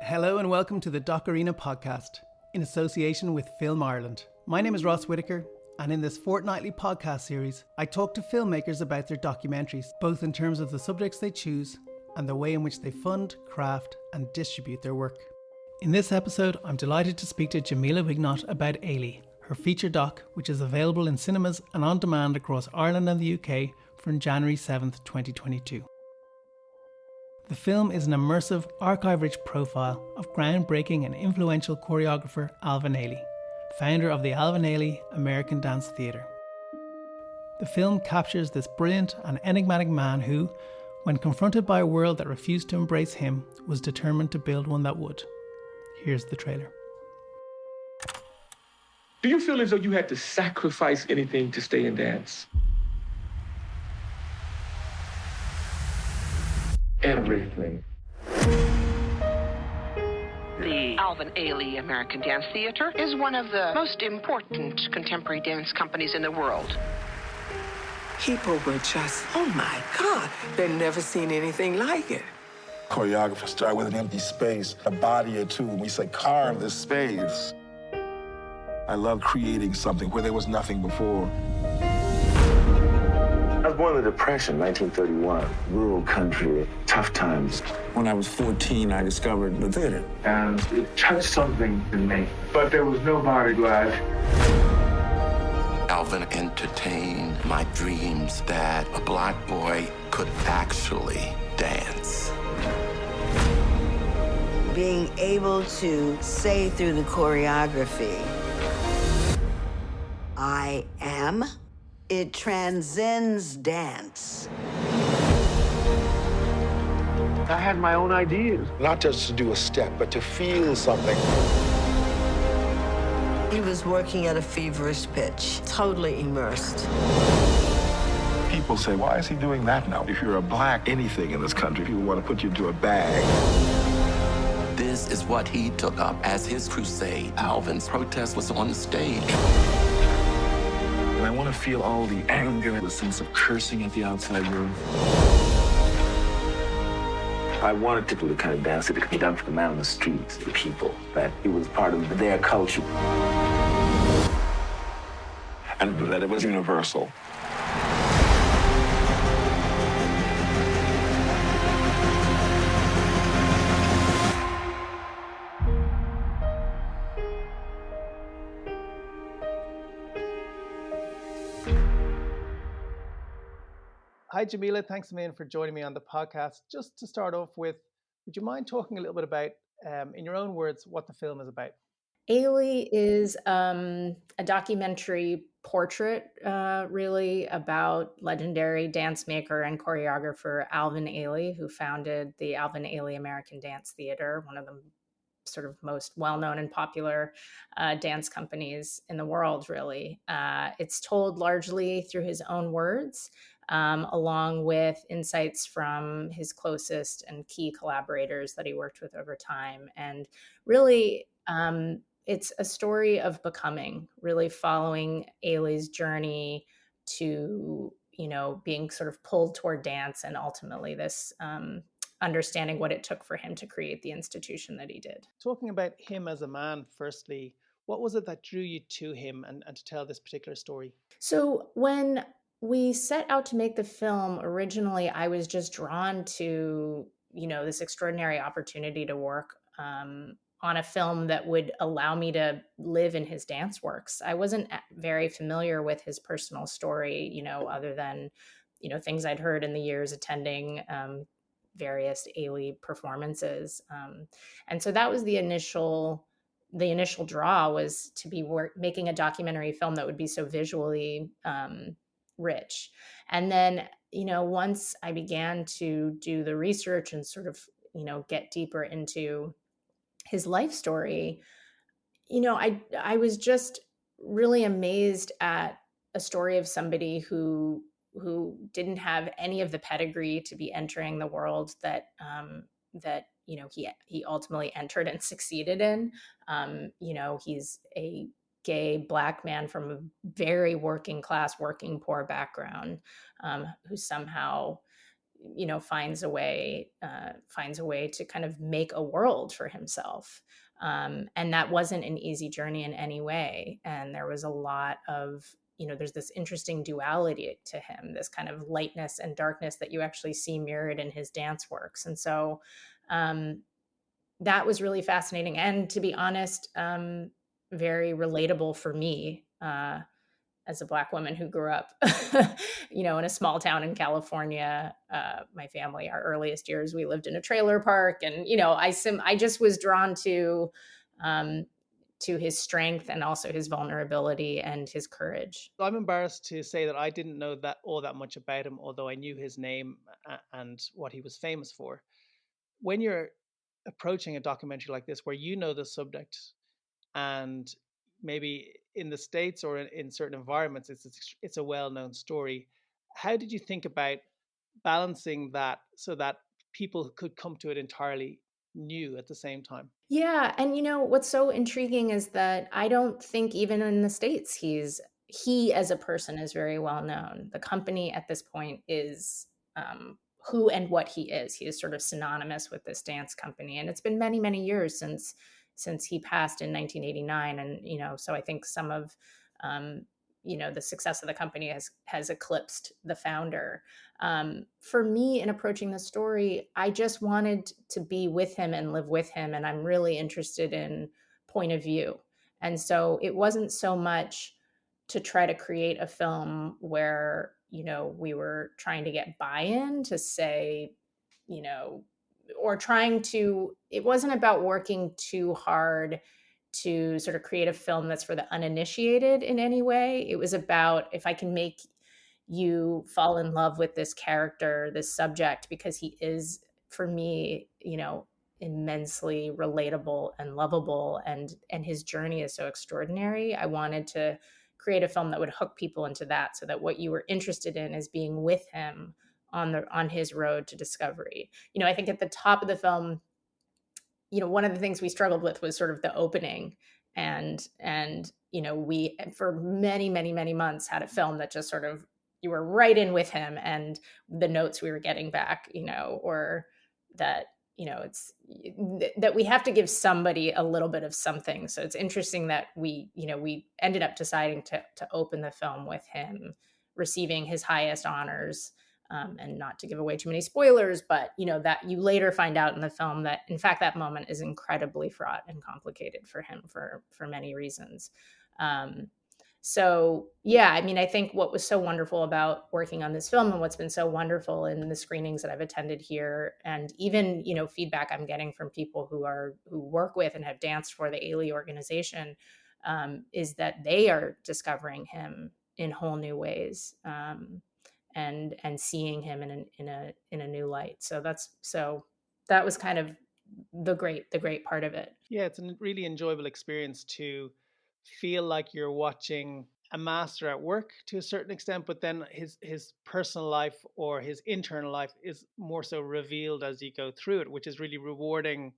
Hello and welcome to the DocArena Podcast, in association with Film Ireland. My name is Ross Whitaker, and in this fortnightly podcast series, I talk to filmmakers about their documentaries, both in terms of the subjects they choose and the way in which they fund, craft, and distribute their work. In this episode, I'm delighted to speak to Jamila Wignot about Ailey, her feature doc, which is available in cinemas and on demand across Ireland and the UK from January 7th, 2022. The film is an immersive, archive-rich profile of groundbreaking and influential choreographer Alvin Ailey, founder of the Alvin Ailey American Dance Theatre. The film captures this brilliant and enigmatic man who, when confronted by a world that refused to embrace him, was determined to build one that would. Here's the trailer. Do you feel as though you had to sacrifice anything to stay in dance? Everything. The Alvin Ailey American Dance Theatre is one of the most important contemporary dance companies in the world. People were just, oh my God, they'd never seen anything like it. Choreographers start with an empty space, a body or two, and we say, carve this space. I love creating something where there was nothing before. I was born in the Depression, 1931. Rural country, tough times. When I was 14, I discovered the theater. And it touched something in me. But there was no bodyguard. Alvin entertained my dreams that a black boy could actually dance. Being able to say through the choreography, I am, it transcends dance. I had my own ideas. Not just to do a step, but to feel something. He was working at a feverish pitch, totally immersed. People say, why is he doing that now? If you're a black anything in this country, people want to put you into a bag. This is what he took up as his crusade. Alvin's protest was on the stage. And I want to feel all the anger, the sense of cursing at the outside room. I wanted to do the kind of dance that could be done for the man on the streets, the people, that it was part of their culture. And that it was universal. Hi Jamila, thanks a million for joining me on the podcast. Just to start off with, would you mind talking a little bit about, in your own words, what the film is about? Ailey is a documentary portrait, really, about legendary dance maker and choreographer Alvin Ailey, who founded the Alvin Ailey American Dance Theatre, one of the sort of most well-known and popular dance companies in the world, really. It's told largely through his own words, along with insights from his closest and key collaborators that he worked with over time. And really, it's a story of becoming, really following Ailey's journey to, being sort of pulled toward dance and ultimately this understanding what it took for him to create the institution that he did. Talking about him as a man, firstly, what was it that drew you to him and to tell this particular story? So when we set out to make the film, originally I was just drawn to, this extraordinary opportunity to work on a film that would allow me to live in his dance works. I wasn't very familiar with his personal story, other than, things I'd heard in the years attending various Ailey performances. And so that was the initial draw, was to be making a documentary film that would be so visually rich. And then, once I began to do the research and sort of, get deeper into his life story, I was just really amazed at a story of somebody who didn't have any of the pedigree to be entering the world that he ultimately entered and succeeded in. He's a gay Black man from a very working class, working poor background, who somehow, finds a way to kind of make a world for himself. And that wasn't an easy journey in any way. And there was a lot of, there's this interesting duality to him, this kind of lightness and darkness that you actually see mirrored in his dance works. And so that was really fascinating. And to be honest, very relatable for me as a Black woman who grew up, in a small town in California. My family, our earliest years, we lived in a trailer park, and I just was drawn to his strength and also his vulnerability and his courage. I'm embarrassed to say that I didn't know all that much about him, although I knew his name and what he was famous for. When you're approaching a documentary like this, where the subject, and maybe in the States or in certain environments, it's a well-known story. How did you think about balancing that so that people could come to it entirely new at the same time? Yeah, and what's so intriguing is that I don't think even in the States he as a person is very well known. The company at this point is who and what he is. He is sort of synonymous with this dance company, and it's been many, many years since he passed in 1989. And so I think some of the success of the company has eclipsed the founder. For me, in approaching the story, I just wanted to be with him and live with him, and I'm really interested in point of view. And so it wasn't so much to try to create a film where we were trying to get buy-in to say, or it wasn't about working too hard to sort of create a film that's for the uninitiated in any way. It was about, if I can make you fall in love with this character, this subject, because he is, for me, immensely relatable and lovable, and his journey is so extraordinary. I wanted to create a film that would hook people into that, so that what you were interested in is being with him on his road to discovery. I think at the top of the film, one of the things we struggled with was sort of the opening, and we, for many, many, many months, had a film that just sort of, you were right in with him, and the notes we were getting back, or that, it's that we have to give somebody a little bit of something. So it's interesting that we ended up deciding to open the film with him receiving his highest honors. And not to give away too many spoilers, but that you later find out in the film that, in fact, that moment is incredibly fraught and complicated for him for many reasons. So yeah, I think what was so wonderful about working on this film, and what's been so wonderful in the screenings that I've attended here, and even feedback I'm getting from people who work with and have danced for the Ailey organization, is that they are discovering him in whole new ways. And seeing him in a new light. So that was kind of the great part of it. Yeah, it's a really enjoyable experience to feel like you're watching a master at work to a certain extent, but then his personal life or his internal life is more so revealed as you go through it, which is really rewarding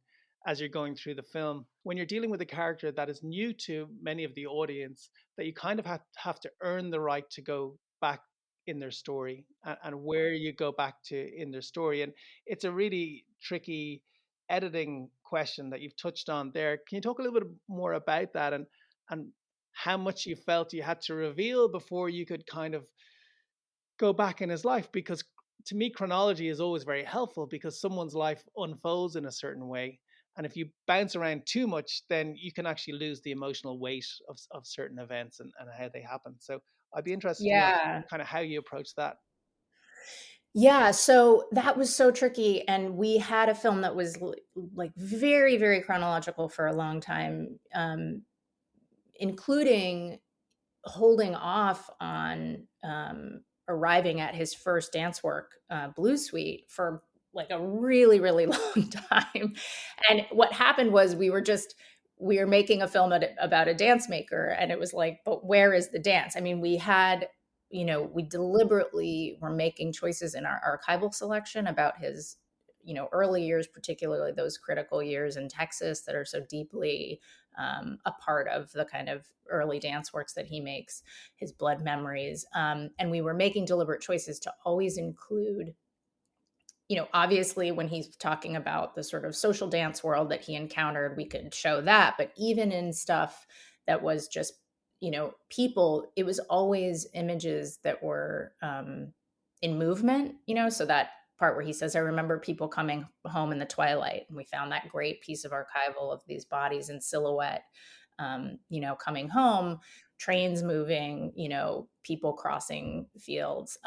as you're going through the film. When you're dealing with a character that is new to many of the audience, that you kind of have to earn the right to go back in their story, and where you go back to in their story. And it's a really tricky editing question that you've touched on there. Can you talk a little bit more about that, and how much you felt you had to reveal before you could kind of go back in his life? Because to me, chronology is always very helpful, because someone's life unfolds in a certain way. And if you bounce around too much, then you can actually lose the emotional weight of certain events and how they happen. So I'd be interested to know kind of how you approach that. Yeah, so that was so tricky. And we had a film that was like very, very chronological for a long time, including holding off on arriving at his first dance work, Blue Suite, for like a really, really long time. And what happened was we were making a film about a dance maker, and it was like, but where is the dance? We had, we deliberately were making choices in our archival selection about his, early years, particularly those critical years in Texas that are so deeply a part of the kind of early dance works that he makes, his Blood Memories. And we were making deliberate choices to always include obviously when he's talking about the sort of social dance world that he encountered, we could show that. But even in stuff that was just, people, it was always images that were in movement, so that part where he says, I remember people coming home in the twilight, and we found that great piece of archival of these bodies in silhouette, coming home, trains moving, people crossing fields.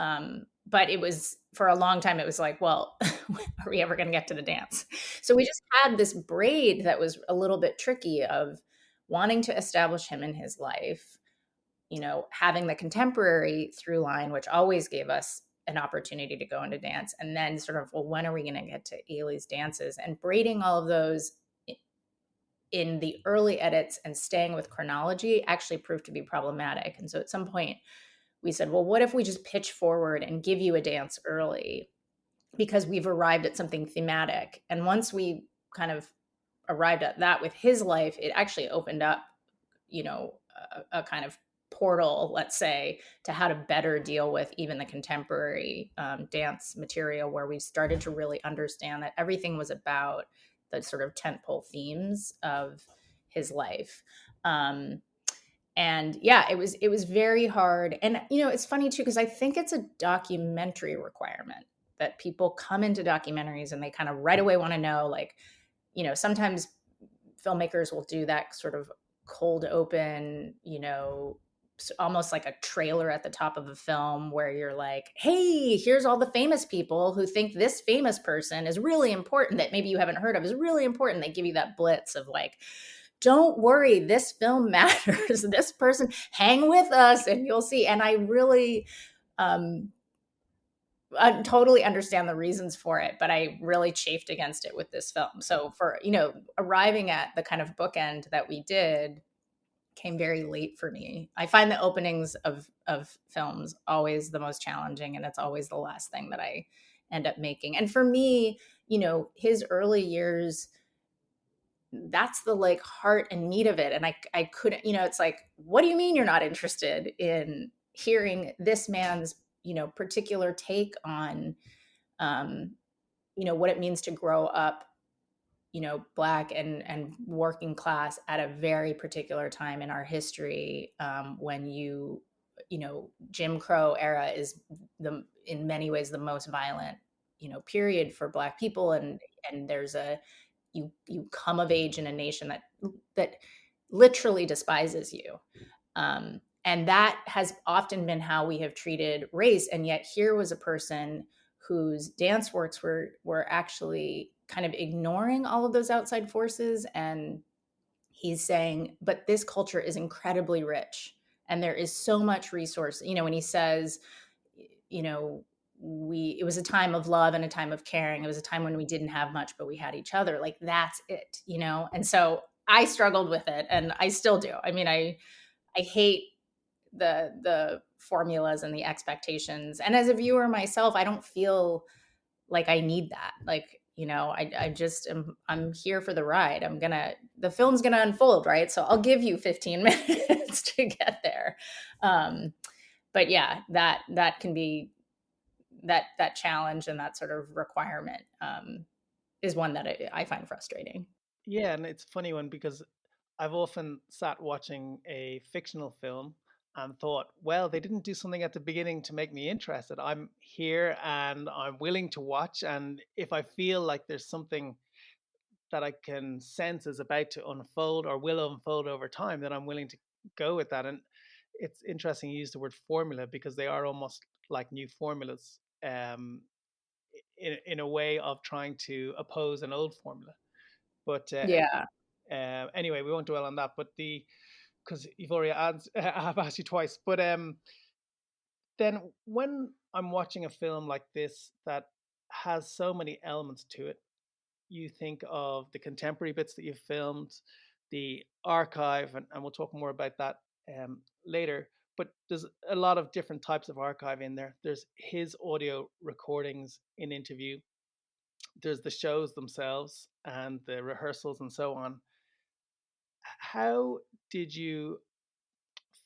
But it was, for a long time, it was like, well, are we ever going to get to the dance? So we just had this braid that was a little bit tricky of wanting to establish him in his life, having the contemporary through line, which always gave us an opportunity to go into dance. And then sort of, well, when are we going to get to Ailey's dances? And braiding all of those in the early edits and staying with chronology actually proved to be problematic. And so at some point we said, well, what if we just pitch forward and give you a dance early, because we've arrived at something thematic. And once we kind of arrived at that with his life, it actually opened up, a kind of portal, let's say, to how to better deal with even the contemporary dance material, where we started to really understand that everything was about the sort of tentpole themes of his life. And yeah, it was very hard. And, it's funny too, because I think it's a documentary requirement that people come into documentaries and they kind of right away want to know, like, sometimes filmmakers will do that sort of cold open, almost like a trailer at the top of a film, where you're like, hey, here's all the famous people who think this famous person is really important, that maybe you haven't heard of, is really important. They give you that blitz of like, don't worry, this film matters. This person, hang with us and you'll see. And I really I totally understand the reasons for it, but I really chafed against it with this film. So for, arriving at the kind of bookend that we did came very late for me. I find the openings of films always the most challenging, and it's always the last thing that I end up making. And for me, his early years, that's the like heart and meat of it. And I couldn't, it's like, what do you mean you're not interested in hearing this man's, particular take on, what it means to grow up, Black and working class at a very particular time in our history, when Jim Crow era is in many ways the most violent, period for Black people. And there's you come of age in a nation that literally despises you. And that has often been how we have treated race. And yet here was a person whose dance works were actually kind of ignoring all of those outside forces. And he's saying, but this culture is incredibly rich and there is so much resource. When he says, it was a time of love and a time of caring. It was a time when we didn't have much, but we had each other. Like, that's it, And so I struggled with it, and I still do. I mean, I hate the formulas and the expectations. And as a viewer myself, I don't feel like I need that. Like, I'm here for the ride. The film's gonna unfold, right? So I'll give you 15 minutes to get there. But yeah, that can be that challenge, and that sort of requirement is one that I find frustrating. Yeah, and it's a funny one, because I've often sat watching a fictional film and thought, well, they didn't do something at the beginning to make me interested. I'm here and I'm willing to watch. And if I feel like there's something that I can sense is about to unfold or will unfold over time, then I'm willing to go with that. And it's interesting you use the word formula, because they are almost like new formulas, in a way of trying to oppose an old formula. But Yeah. anyway, we won't dwell on that. But because you've already I've asked you twice. But then when I'm watching a film like this that has so many elements to it, you think of the contemporary bits that you've filmed, the archive, and we'll talk more about that later. But there's a lot of different types of archive in there. There's his audio recordings in interview. There's the shows themselves and the rehearsals and so on. How did you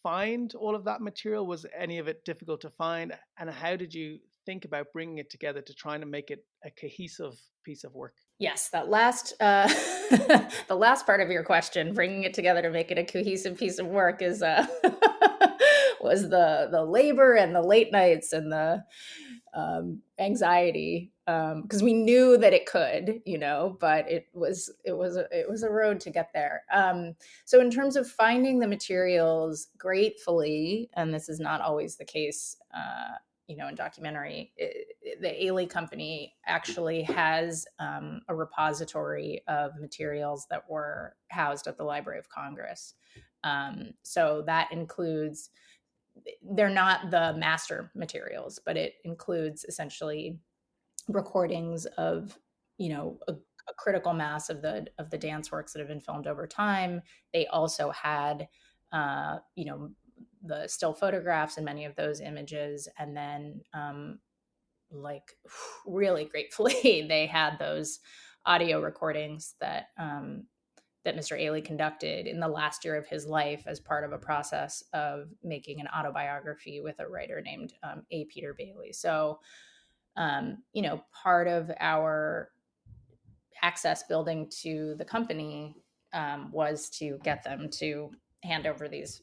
find all of that material? Was any of it difficult to find? And how did you think about bringing it together to try and make it a cohesive piece of work? Yes, that last the last part of your question, bringing it together to make it a cohesive piece of work, is was the labor and the late nights and the anxiety, because we knew that it could, but it was a road to get there. So in terms of finding the materials, gratefully, and this is not always the case, in documentary, the Ailey company actually has a repository of materials that were housed at the Library of Congress. So that includes, they're not the master materials, but it includes essentially recordings of, a critical mass of the dance works that have been filmed over time. They also had, the still photographs and many of those images. And then, really gratefully, they had those audio recordings that Mr. Ailey conducted in the last year of his life as part of a process of making an autobiography with a writer named A. Peter Bailey. So, part of our access building to the company was to get them to hand over these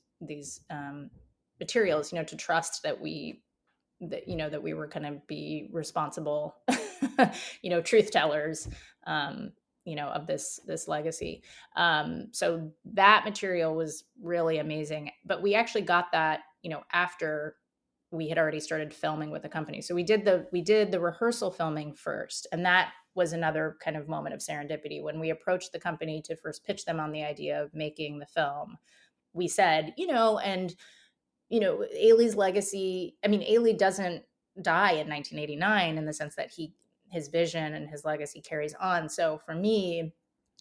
materials, to trust that we were going to be responsible, truth tellers, of this legacy. So that material was really amazing, but we actually got that, after we had already started filming with the company. So we did the rehearsal filming first. And that was another kind of moment of serendipity. When we approached the company to first pitch them on the idea of making the film, we said, Ailey's legacy, Ailey doesn't die in 1989 in the sense that his vision and his legacy carries on. So for me,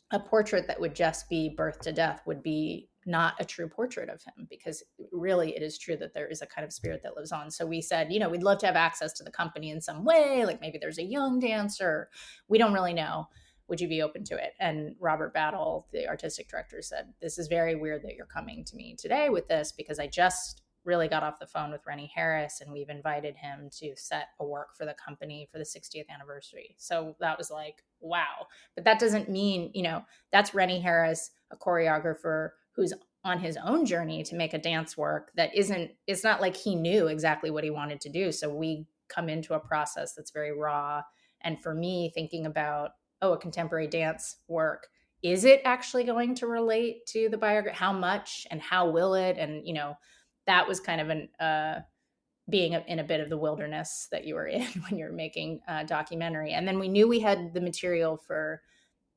a portrait that would just be birth to death would be not a true portrait of him, because really it is true that there is a kind of spirit that lives on. So we said, we'd love to have access to the company in some way, like maybe there's a young dancer. We don't really know. Would you be open to it? And Robert Battle, the artistic director, said, this is very weird that you're coming to me today with this, because I just really got off the phone with Rennie Harris, and we've invited him to set a work for the company for the 60th anniversary. So that was like, wow. But that doesn't mean, that's Rennie Harris, a choreographer who's on his own journey to make a dance work it's not like he knew exactly what he wanted to do. So we come into a process that's very raw. And for me, thinking about, a contemporary dance work, is it actually going to relate to the biography? How much and how will it? And, that was kind of being in a bit of the wilderness that you were in when you're making a documentary. And then we knew we had the material for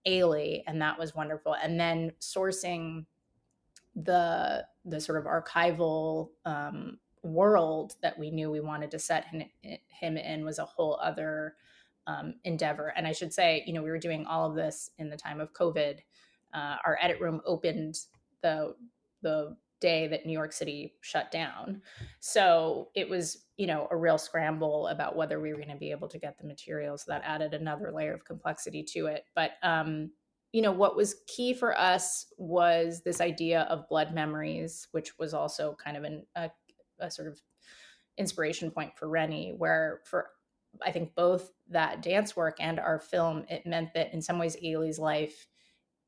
Ailey, and that was wonderful. And then sourcing the sort of archival world that we knew we wanted to set him in was a whole other endeavor. And I should say, we were doing all of this in the time of COVID. Our edit room opened the day that New York City shut down. So it was, a real scramble about whether we were going to be able to get the materials. That added another layer of complexity to it. But, what was key for us was this idea of blood memories, which was also kind of a sort of inspiration point for Rennie, where for, I think, both that dance work and our film, it meant that in some ways Ailey's life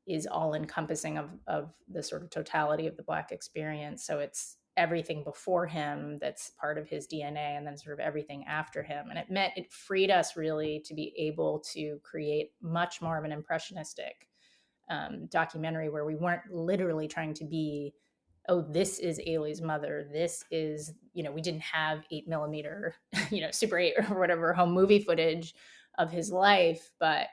is all encompassing of the sort of totality of the Black experience. So it's everything before him that's part of his DNA, and then sort of everything after him. And it freed us really to be able to create much more of an impressionistic documentary, where we weren't literally trying to be, this is Ailey's mother. This is, we didn't have 8mm, Super 8 or whatever home movie footage of his life, but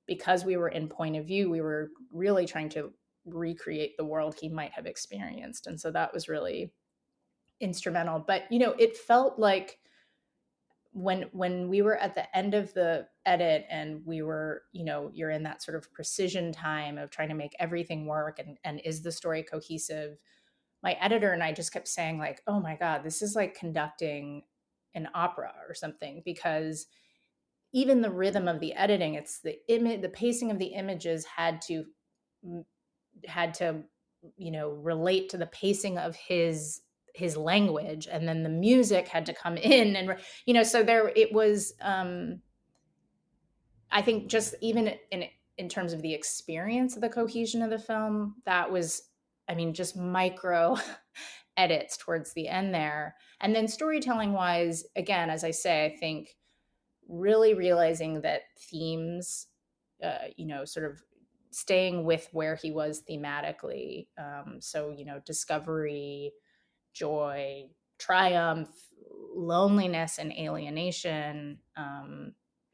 because we were in point of view, we were really trying to recreate the world he might have experienced. And so that was really instrumental. But, it felt like when we were at the end of the edit and we were, you're in that sort of precision time of trying to make everything work, and is the story cohesive? My editor and I just kept saying, like, oh my God, this is like conducting an opera or something, because even the rhythm of the editing, it's the pacing of the images had to, relate to the pacing of his his language, and then the music had to come in, and so there it was. I think just even in terms of the experience of the cohesion of the film, that was, I mean, just micro edits towards the end there. And then storytelling wise, again, as I say, I think really realizing that themes, sort of staying with where he was thematically. So, discovery, joy, triumph, loneliness and alienation,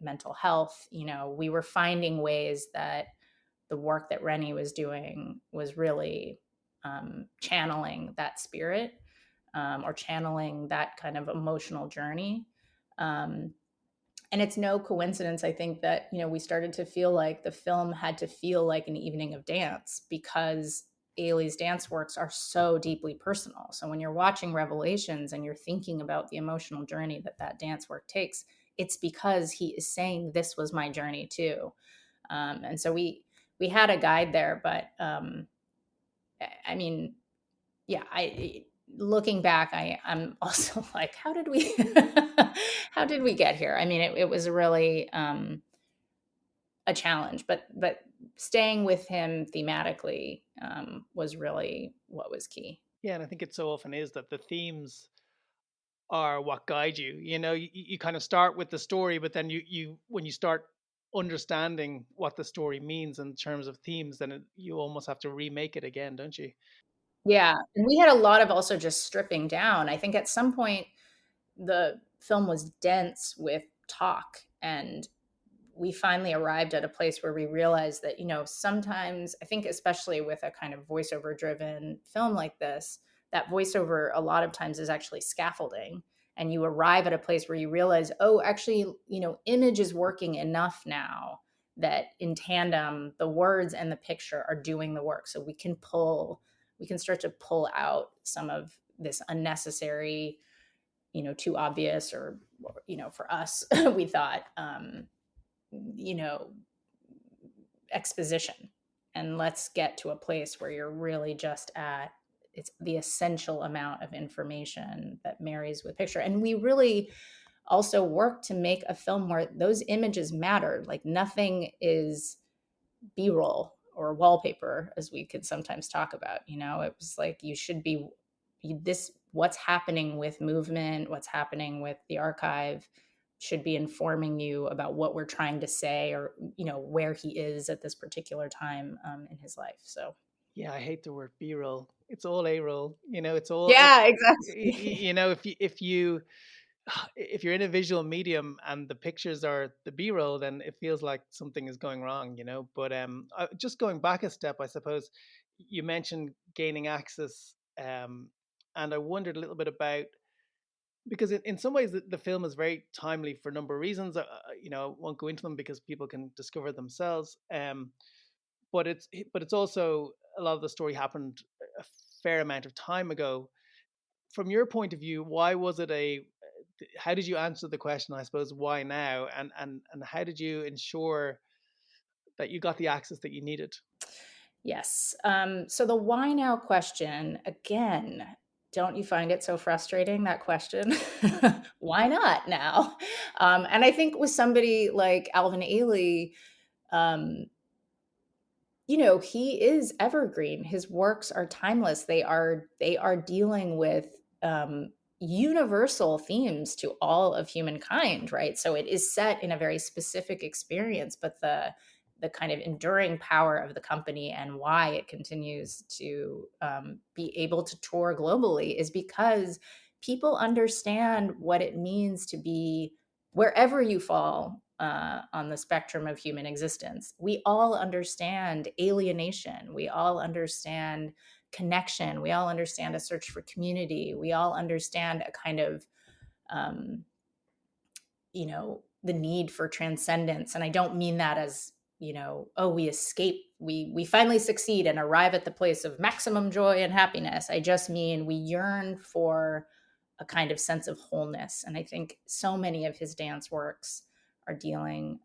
mental health. We were finding ways that the work that Rennie was doing was really channeling that spirit, or channeling that kind of emotional journey. And it's no coincidence, I think, that, we started to feel like the film had to feel like an evening of dance, because Ailey's dance works are so deeply personal. So when you're watching Revelations and you're thinking about the emotional journey that dance work takes, it's because he is saying, this was my journey too. And so we had a guide there, but I mean, yeah, looking back, I'm also like, how did we get here? I mean, it was really a challenge, but staying with him thematically was really what was key. Yeah, and I think it so often is that the themes are what guide you. You kind of start with the story, but then you when you start understanding what the story means in terms of themes, then you almost have to remake it again, don't you? Yeah, and we had a lot of also just stripping down. I think at some point the film was dense with talk, and we finally arrived at a place where we realized that, sometimes, I think especially with a kind of voiceover driven film like this, that voiceover a lot of times is actually scaffolding. And you arrive at a place where you realize, oh, actually, image is working enough now that in tandem, the words and the picture are doing the work. So we can start to pull out some of this unnecessary, too obvious, or, for us, we thought, exposition, and let's get to a place where you're really just at, it's the essential amount of information that marries with picture. And we really also work to make a film where those images matter. Like, nothing is B-roll or wallpaper, as we could sometimes talk about. It was like, you should be what's happening with movement, what's happening with the archive should be informing you about what we're trying to say, or where he is at this particular time in his life. So yeah, I hate the word B-roll. It's all A-roll. It's all, yeah, exactly. if you're in a visual medium and the pictures are the B-roll, then it feels like something is going wrong. But just going back a step, I suppose you mentioned gaining access, and I wondered a little bit about, because in some ways the film is very timely for a number of reasons. I won't go into them because people can discover themselves. But it's also, a lot of the story happened a fair amount of time ago. From your point of view, why was it how did you answer the question, I suppose, why now, and how did you ensure that you got the access that you needed? Yes. So the why now question, again, don't you find it so frustrating, that question? Why not now? And I think with somebody like Alvin Ailey, he is evergreen. His works are timeless. They are dealing with universal themes to all of humankind, right? So it is set in a very specific experience, but the kind of enduring power of the company and why it continues to be able to tour globally is because people understand what it means to be wherever you fall on the spectrum of human existence. We all understand alienation. We all understand connection. We all understand a search for community. We all understand a kind of, the need for transcendence. And I don't mean that as, we escape, we finally succeed and arrive at the place of maximum joy and happiness. I just mean we yearn for a kind of sense of wholeness. And I think so many of his dance works are dealing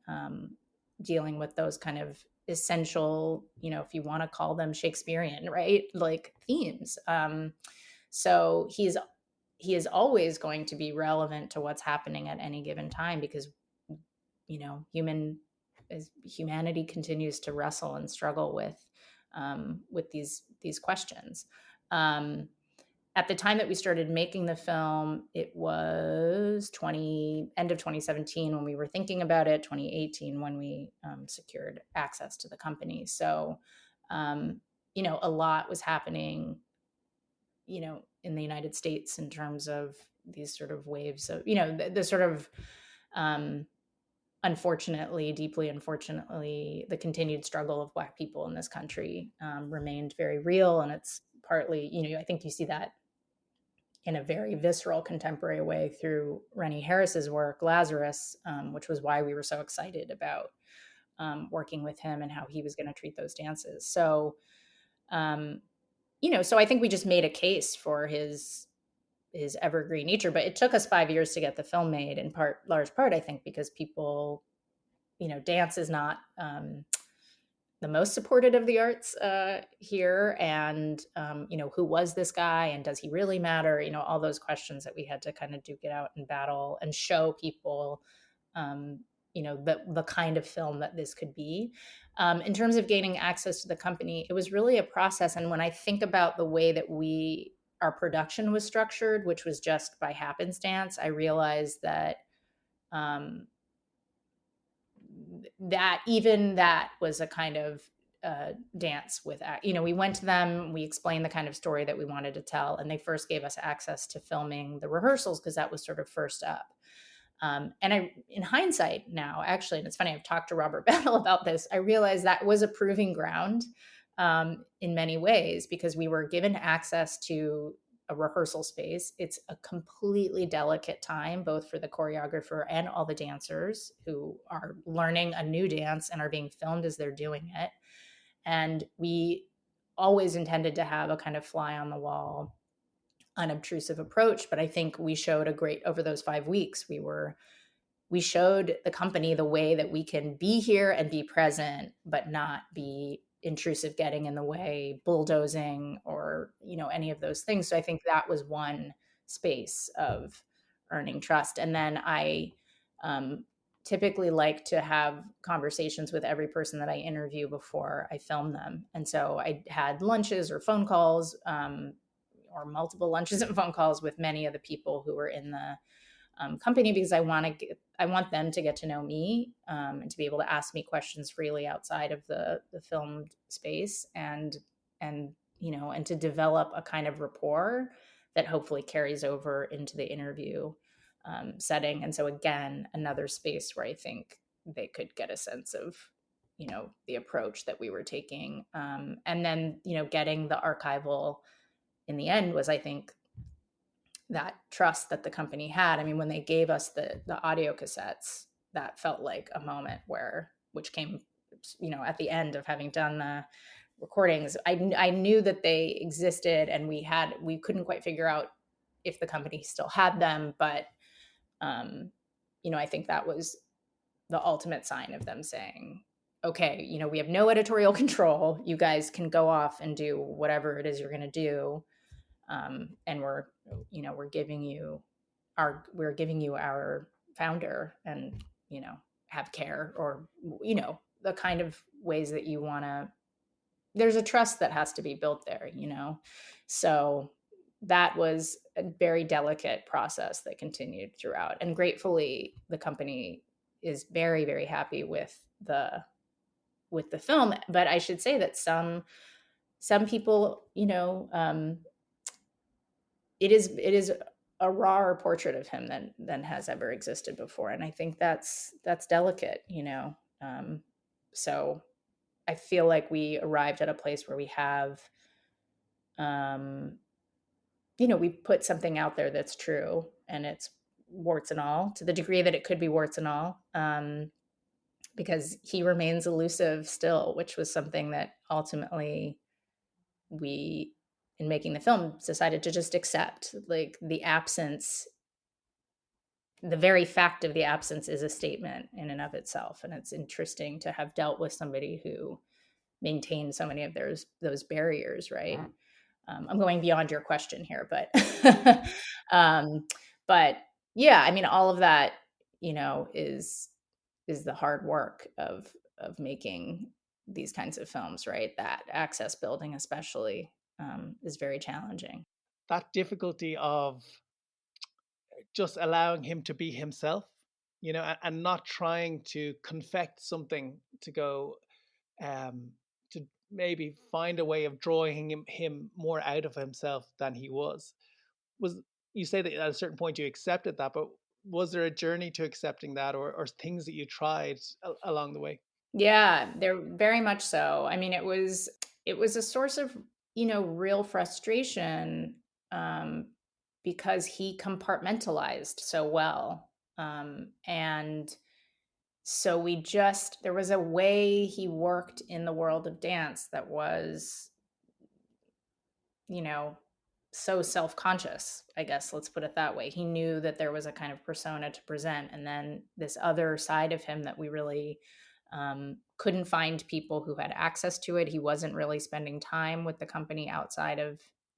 with those kind of essential, if you want to call them Shakespearean, right? Like themes. So he is always going to be relevant to what's happening at any given time, because, you know, humanity continues to wrestle and struggle with these questions. At the time that we started making the film, it was end of 2017 when we were thinking about it, 2018 when we secured access to the company. So, you know, a lot was happening, you know, in the United States in terms of these sort of waves of, you know, the sort of, unfortunately, deeply unfortunately, the continued struggle of Black people in this country remained very real. And it's partly, you know, I think you see that in a very visceral contemporary way through Rennie Harris's work, Lazarus, which was why we were so excited about working with him and how he was going to treat those dances. So, you know, so I think we just made a case for his evergreen nature, but it took us 5 years to get the film made, in large part, I think, because people, you know, dance is not the most supported of the arts here. And, you know, who was this guy and does he really matter? You know, all those questions that we had to kind of duke it out and battle and show people, you know, the kind of film that this could be. In terms of gaining access to the company, it was really a process. And when I think about the way that our production was structured, which was just by happenstance, I realized that that was a kind of dance with, you know, we went to them, we explained the kind of story that we wanted to tell, and they first gave us access to filming the rehearsals because that was sort of first up. And in hindsight now, actually, and it's funny, I've talked to Robert Battle about this, I realized that was a proving ground in many ways, because we were given access to a rehearsal space. It's a completely delicate time, both for the choreographer and all the dancers who are learning a new dance and are being filmed as they're doing it. And we always intended to have a kind of fly on the wall, unobtrusive approach. But I think we showed over those 5 weeks, we showed the company the way that we can be here and be present, but not be intrusive, getting in the way, bulldozing, or, you know, any of those things. So I think that was one space of earning trust. And then I typically like to have conversations with every person that I interview before I film them. And so I had lunches or phone calls, or multiple lunches and phone calls with many of the people who were in the company, because I want them to get to know me, and to be able to ask me questions freely outside of the filmed space, and you know, and to develop a kind of rapport that hopefully carries over into the interview setting. And so again, another space where I think they could get a sense of, you know, the approach that we were taking. And then, you know, getting the archival in the end was, I think, that trust that the company had. I mean, when they gave us the audio cassettes, that felt like a moment which came, you know, at the end of having done the recordings. I knew that they existed, and we couldn't quite figure out if the company still had them, but you know, I think that was the ultimate sign of them saying, okay, you know, we have no editorial control. You guys can go off and do whatever it is you're going to do. And we're giving you our founder, and, you know, have care, or, you know, the kind of ways that you want to, there's a trust that has to be built there, you know? So that was a very delicate process that continued throughout. And gratefully, the company is very, very happy with the film. But I should say that some people, you know, it is a rawer portrait of him than has ever existed before. And I think that's delicate, you know? So I feel like we arrived at a place where we have, you know, we put something out there that's true, and it's warts and all, to the degree that it could be warts and all, because he remains elusive still, which was something that ultimately we, in making the film, decided to just accept. Like, the absence, the very fact of the absence is a statement in and of itself. And it's interesting to have dealt with somebody who maintained so many of those barriers, right? I'm going beyond your question here, but um, but yeah, I mean, all of that, is the hard work of making these kinds of films, right? That access building, especially, is very challenging. That difficulty of just allowing him to be himself, and not trying to confect something to go, to maybe find a way of drawing him more out of himself than he was. You say that at a certain point you accepted that, but was there a journey to accepting that, or things that you tried along the way? Yeah, they're very much so. I mean, it was a source of, real frustration, because he compartmentalized so well. And so there was a way he worked in the world of dance that was, you know, so self-conscious, I guess, let's put it that way. He knew that there was a kind of persona to present, and then this other side of him that we really couldn't find people who had access to it. He wasn't really spending time with the company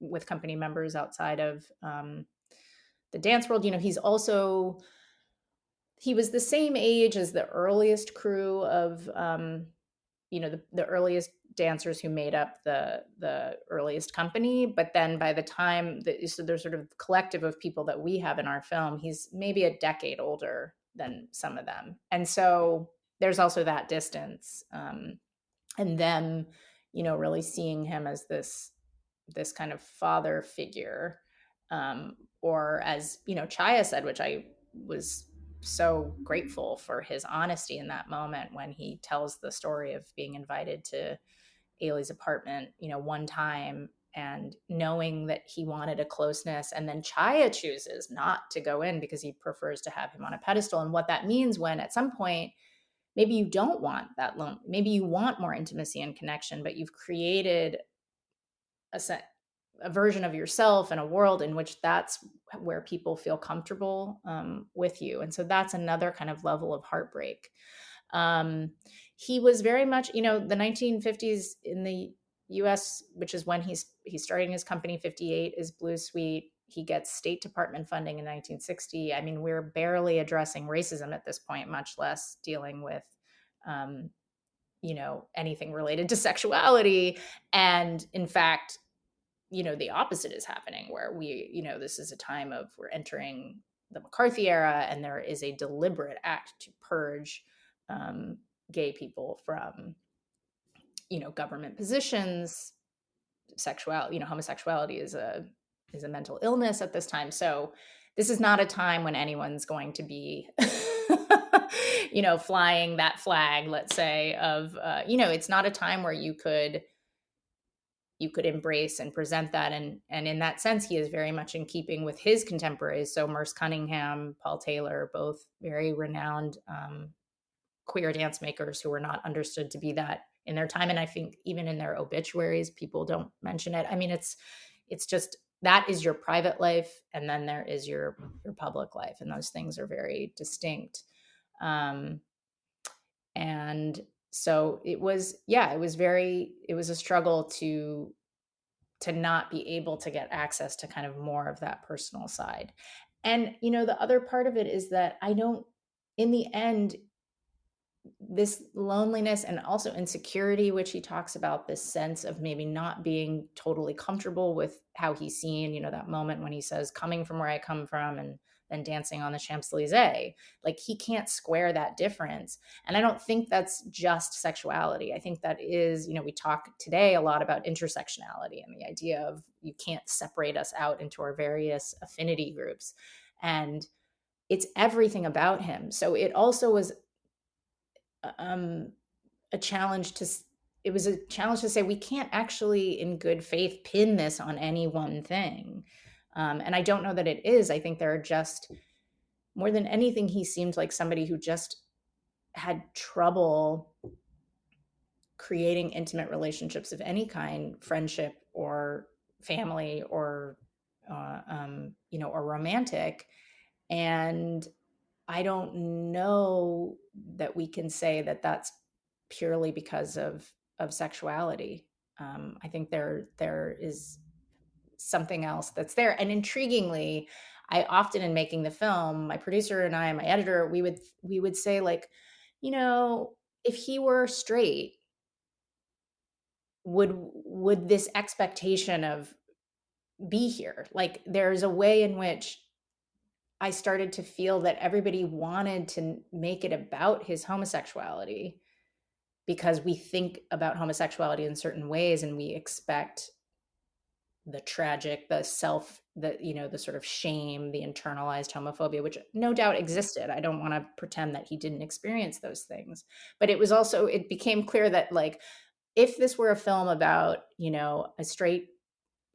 with company members outside of the dance world. He was the same age as the earliest crew of the earliest dancers who made up the earliest company. But then by the time so there's sort of collective of people that we have in our film, he's maybe a decade older than some of them. And so there's also that distance. And them, really seeing him as this kind of father figure, or as, Chaya said, which I was so grateful for his honesty in that moment when he tells the story of being invited to Ailey's apartment, one time, and knowing that he wanted a closeness, and then Chaya chooses not to go in because he prefers to have him on a pedestal. And what that means when at some point maybe you don't want that maybe you want more intimacy and connection, but you've created a version of yourself and a world in which that's where people feel comfortable with you. And so that's another kind of level of heartbreak. He was very much, the 1950s in the US, which is when he's starting his company. 58 is Blue Suite. He gets State Department funding in 1960. I mean, we're barely addressing racism at this point, much less dealing with, anything related to sexuality. And in fact, the opposite is happening, where this is a time of, we're entering the McCarthy era, and there is a deliberate act to purge gay people from, government positions. Homosexuality is a mental illness at this time. So this is not a time when anyone's going to be, flying that flag, let's say, of, it's not a time where you could embrace and present that. And in that sense, he is very much in keeping with his contemporaries. So Merce Cunningham, Paul Taylor, both very renowned queer dance makers who were not understood to be that in their time. And I think even in their obituaries, people don't mention it. I mean, it's just, that is your private life, and then there is your public life. And those things are very distinct. And so it was a struggle to not be able to get access to kind of more of that personal side. And, the other part of it is that in the end, this loneliness and also insecurity, which he talks about, this sense of maybe not being totally comfortable with how he's seen, that moment when he says, coming from where I come from, and then dancing on the Champs-Elysees, like, he can't square that difference. And I don't think that's just sexuality. I think that is, we talk today a lot about intersectionality and the idea of you can't separate us out into our various affinity groups. And it's everything about him. So it also was a challenge to say we can't actually in good faith pin this on any one thing. And I don't know that it is. I think there are just, more than anything, he seemed like somebody who just had trouble creating intimate relationships of any kind, friendship or family or, or romantic. And I don't know that we can say that that's purely because of sexuality. I think there is something else that's there. And intriguingly, I often, in making the film, my producer and I, my editor, we would say, like, if he were straight, would this expectation of be here? Like, there's a way in which I started to feel that everybody wanted to make it about his homosexuality, because we think about homosexuality in certain ways, and we expect the tragic, the sort of shame, the internalized homophobia, which no doubt existed. I don't want to pretend that he didn't experience those things. But it became clear that, like, if this were a film about, a straight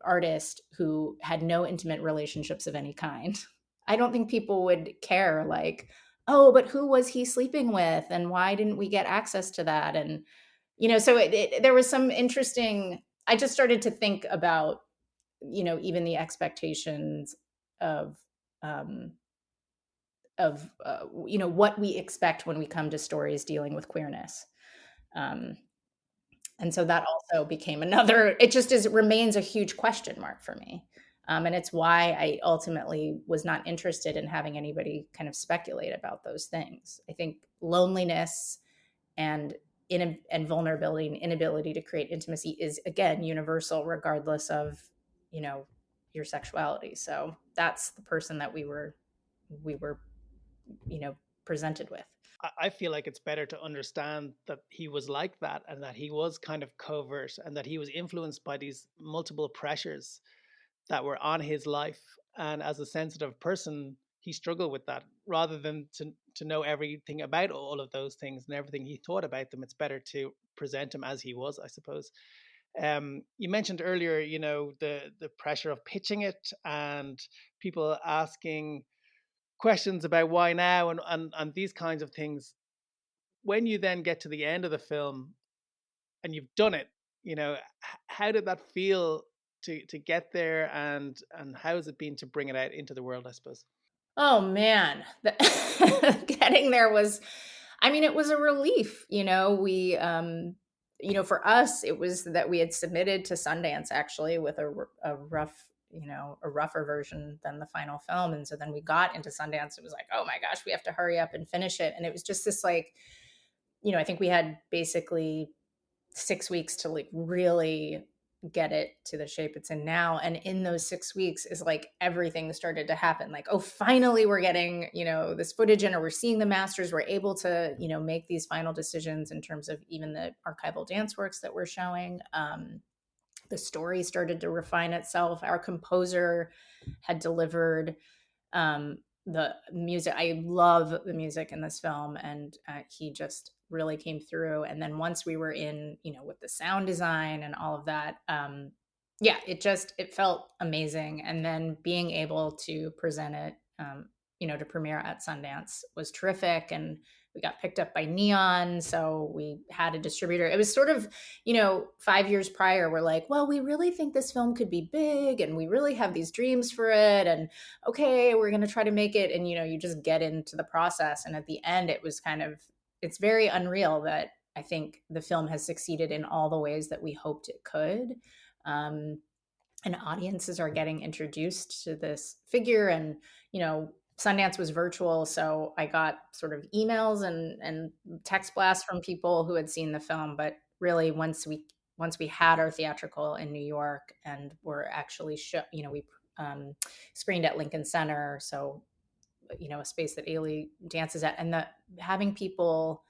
artist who had no intimate relationships of any kind, I don't think people would care, like, oh, but who was he sleeping with? And why didn't we get access to that? And, so there was some interesting, I just started to think about, even the expectations of, what we expect when we come to stories dealing with queerness. And so that also became it remains a huge question mark for me. And it's why I ultimately was not interested in having anybody kind of speculate about those things. I think loneliness and vulnerability and inability to create intimacy is, again, universal, regardless of, your sexuality. So that's the person that we were, presented with. I feel like it's better to understand that he was like that, and that he was kind of covert, and that he was influenced by these multiple pressures that were on his life. And as a sensitive person, he struggled with that. Rather than to know everything about all of those things and everything he thought about them, it's better to present him as he was, I suppose. You mentioned earlier, the pressure of pitching it, and people asking questions about why now, and these kinds of things. When you then get to the end of the film and you've done it, how did that feel to get there, and how has it been to bring it out into the world, I suppose? Oh man, getting there was, it was a relief. We, for us, it was that we had submitted to Sundance, actually, with a rougher version than the final film. And so then we got into Sundance. It was like, oh my gosh, we have to hurry up and finish it. And it was just this, like, I think we had basically 6 weeks to, like, really get it to the shape it's in now. And in those 6 weeks is, like, everything started to happen. Like, oh, finally we're getting, this footage in, or we're seeing the masters. We're able to, make these final decisions in terms of even the archival dance works that we're showing. The story started to refine itself. Our composer had delivered the music. I love the music in this film, and he just really came through. And then once we were in, with the sound design and all of that, it felt amazing. And then being able to present it, to premiere at Sundance was terrific. And we got picked up by Neon. So we had a distributor. It was sort of, 5 years prior, we're like, well, we really think this film could be big, and we really have these dreams for it. And okay, we're going to try to make it. And, you just get into the process. And at the end, it was it's very unreal that I think the film has succeeded in all the ways that we hoped it could. And audiences are getting introduced to this figure. And, Sundance was virtual, so I got sort of emails and text blasts from people who had seen the film. But really, once we had our theatrical in New York, and were actually we screened at Lincoln Center, so a space that Ailey dances at, and having people,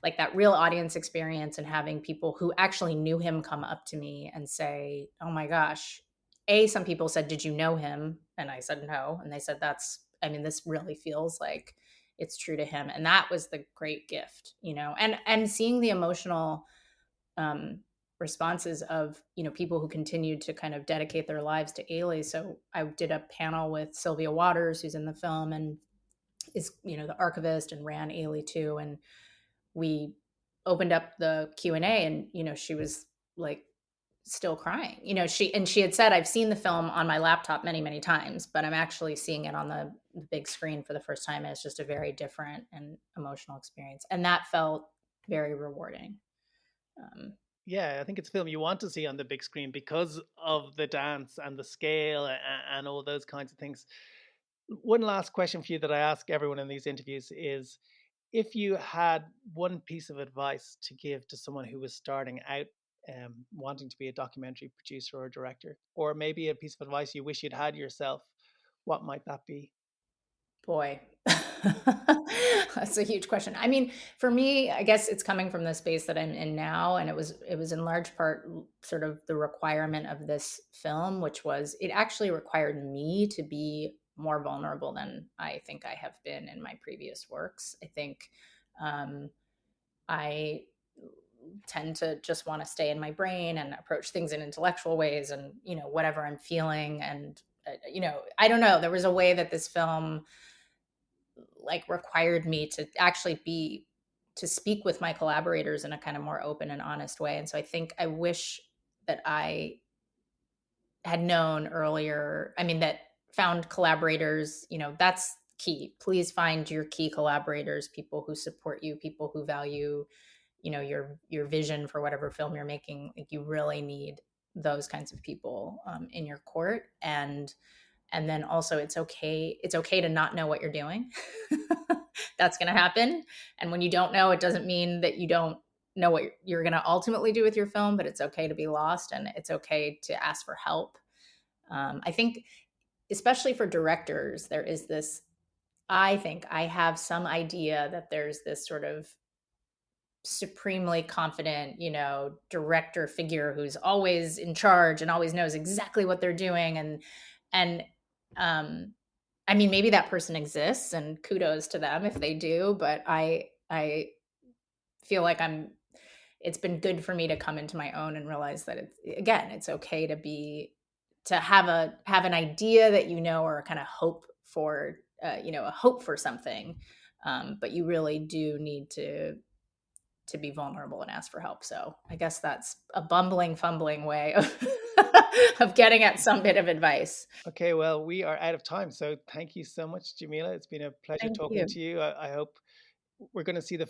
like, that real audience experience, and having people who actually knew him come up to me and say, oh my gosh. Some people said, did you know him? And I said no. And they said, this really feels like it's true to him. And that was the great gift, and seeing the emotional responses of, people who continued to kind of dedicate their lives to Ailey. So I did a panel with Sylvia Waters, who's in the film and is, the archivist, and ran Ailey too. And we opened up the Q&A, and, she was, like, still crying. She had said, I've seen the film on my laptop many, many times, but I'm actually seeing it on the big screen for the first time. And it's just a very different and emotional experience. And that felt very rewarding. I think it's a film you want to see on the big screen because of the dance and the scale and all those kinds of things. One last question for you that I ask everyone in these interviews is, if you had one piece of advice to give to someone who was starting out wanting to be a documentary producer or director, or maybe a piece of advice you wish you'd had yourself, what might that be? Boy, that's a huge question. I mean, for me, I guess it's coming from the space that I'm in now, and it was in large part sort of the requirement of this film, which was it actually required me to be more vulnerable than I think I have been in my previous works. I think I tend to just want to stay in my brain and approach things in intellectual ways, and whatever I'm feeling, and I don't know. There was a way that this film required me to actually to speak with my collaborators in a kind of more open and honest way. And so I think I wish that I had known earlier. I mean, that found collaborators, that's key. Please find your key collaborators, people who support you, people who value, your vision for whatever film you're making. Like, you really need those kinds of people in your court. And then also it's okay to not know what you're doing. That's going to happen. And when you don't know, it doesn't mean that you don't know what you're going to ultimately do with your film, but it's okay to be lost, and it's okay to ask for help. I think, especially for directors, there is this, I think I have some idea that there's this sort of supremely confident, director figure who's always in charge and always knows exactly what they're doing. And I mean, maybe that person exists, and kudos to them if they do, but I feel like it's been good for me to come into my own and realize that it's okay to have an idea that, or kind of hope for, a hope for something. But you really do need to be vulnerable and ask for help. So I guess that's a fumbling way of getting at some bit of advice. Okay, well, we are out of time. So thank you so much, Jamila. It's been a pleasure talking to you. I hope we're going to see the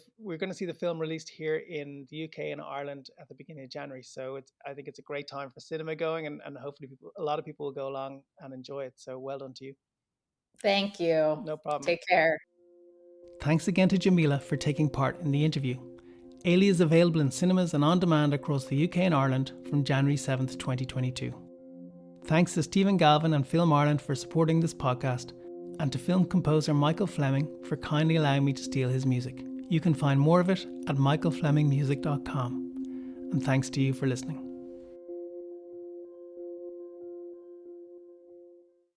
film released here in the UK and Ireland at the beginning of January. So I think it's a great time for cinema going, and hopefully a lot of people will go along and enjoy it. So well done to you. Thank you. No problem. Take care. Thanks again to Jamila for taking part in the interview. Ailey is available in cinemas and on demand across the UK and Ireland from January 7th, 2022. Thanks to Stephen Galvin and Film Ireland for supporting this podcast, and to film composer Michael Fleming for kindly allowing me to steal his music. You can find more of it at michaelflemingmusic.com. And thanks to you for listening.